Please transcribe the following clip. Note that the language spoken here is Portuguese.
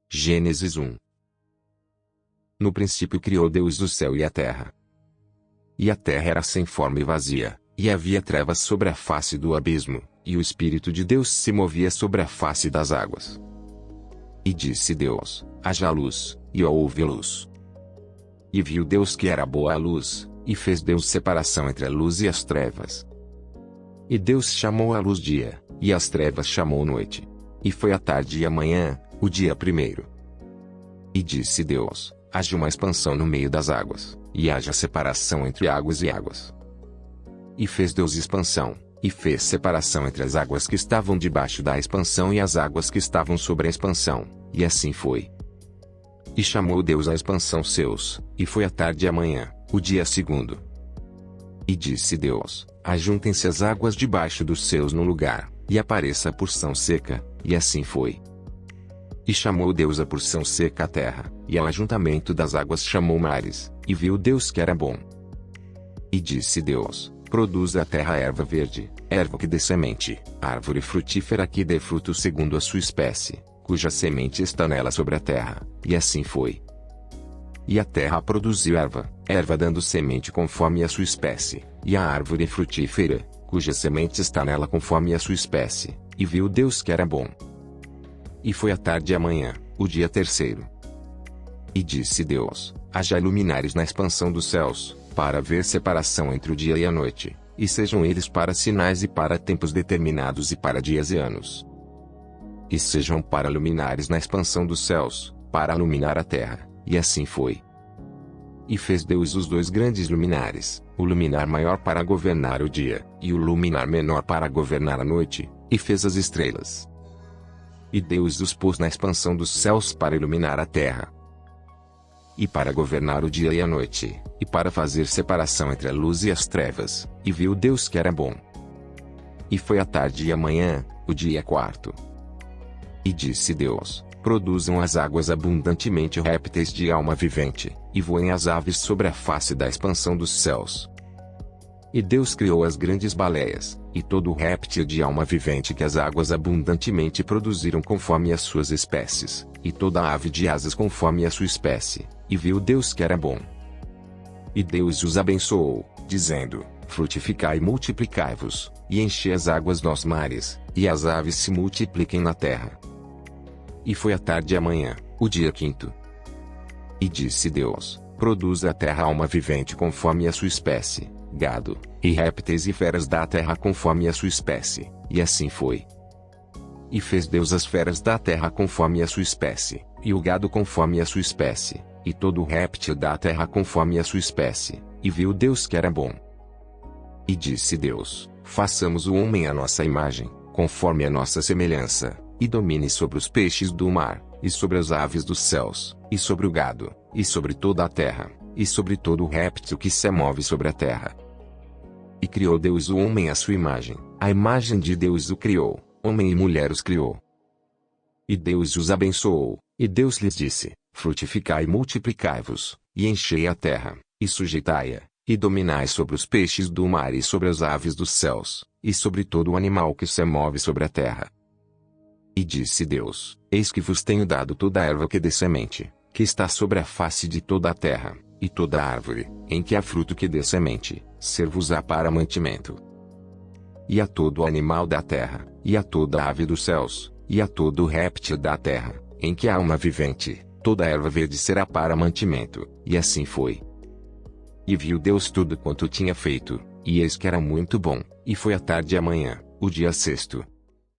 Gênesis 1. No princípio criou Deus o céu e a terra. E a terra era sem forma e vazia, e havia trevas sobre a face do abismo, e o Espírito de Deus se movia sobre a face das águas. E disse Deus: haja luz, e houve luz. E viu Deus que era boa a luz, e fez Deus separação entre a luz e as trevas. E Deus chamou a luz dia, e as trevas chamou noite. E foi a tarde e a manhã, o dia primeiro. E disse Deus: haja uma expansão no meio das águas, e haja separação entre águas e águas. E fez Deus expansão, e fez separação entre as águas que estavam debaixo da expansão e as águas que estavam sobre a expansão, e assim foi. E chamou Deus a expansão seus, e foi a tarde e a manhã, o dia segundo. E disse Deus: ajuntem-se as águas debaixo dos seus no lugar, e apareça a porção seca, e assim foi. E chamou Deus a porção seca a terra, e ao ajuntamento das águas chamou mares, e viu Deus que era bom. E disse Deus: produza a terra erva verde, erva que dê semente, árvore frutífera que dê fruto segundo a sua espécie, cuja semente está nela sobre a terra, e assim foi. E a terra produziu erva, erva dando semente conforme a sua espécie, e a árvore frutífera, cuja semente está nela conforme a sua espécie, e viu Deus que era bom. E foi a tarde e a manhã, o dia terceiro. E disse Deus: haja luminares na expansão dos céus, para haver separação entre o dia e a noite, e sejam eles para sinais e para tempos determinados e para dias e anos. E sejam para luminares na expansão dos céus, para iluminar a terra, e assim foi. E fez Deus os dois grandes luminares, o luminar maior para governar o dia, e o luminar menor para governar a noite, e fez as estrelas. E Deus os pôs na expansão dos céus para iluminar a terra, e para governar o dia e a noite, e para fazer separação entre a luz e as trevas, e viu Deus que era bom. E foi a tarde e a manhã, o dia quarto. E disse Deus: produzam as águas abundantemente répteis de alma vivente, e voem as aves sobre a face da expansão dos céus. E Deus criou as grandes baleias, e todo réptil de alma vivente que as águas abundantemente produziram conforme as suas espécies, e toda ave de asas conforme a sua espécie, e viu Deus que era bom. E Deus os abençoou, dizendo: frutificai e multiplicai-vos, e enchei as águas nos mares, e as aves se multipliquem na terra. E foi a tarde e a manhã, o dia quinto. E disse Deus: produza a terra alma vivente conforme a sua espécie, gado, e répteis e feras da terra conforme a sua espécie, e assim foi. E fez Deus as feras da terra conforme a sua espécie, e o gado conforme a sua espécie, e todo o réptil da terra conforme a sua espécie, e viu Deus que era bom. E disse Deus: façamos o homem à nossa imagem, conforme a nossa semelhança, e domine sobre os peixes do mar, e sobre as aves dos céus, e sobre o gado, e sobre toda a terra, e sobre todo o réptil que se move sobre a terra. E criou Deus o homem à sua imagem, a imagem de Deus o criou, homem e mulher os criou. E Deus os abençoou, e Deus lhes disse: frutificai e multiplicai-vos, e enchei a terra, e sujeitai-a, e dominai sobre os peixes do mar e sobre as aves dos céus, e sobre todo o animal que se move sobre a terra. E disse Deus: eis que vos tenho dado toda a erva que dê semente, que está sobre a face de toda a terra, e toda árvore, em que há fruto que dê semente, ser-vos-á para mantimento. E a todo animal da terra, e a toda ave dos céus, e a todo réptil da terra, em que há alma vivente, toda erva verde será para mantimento, e assim foi. E viu Deus tudo quanto tinha feito, e eis que era muito bom, e foi a tarde e a manhã, o dia sexto.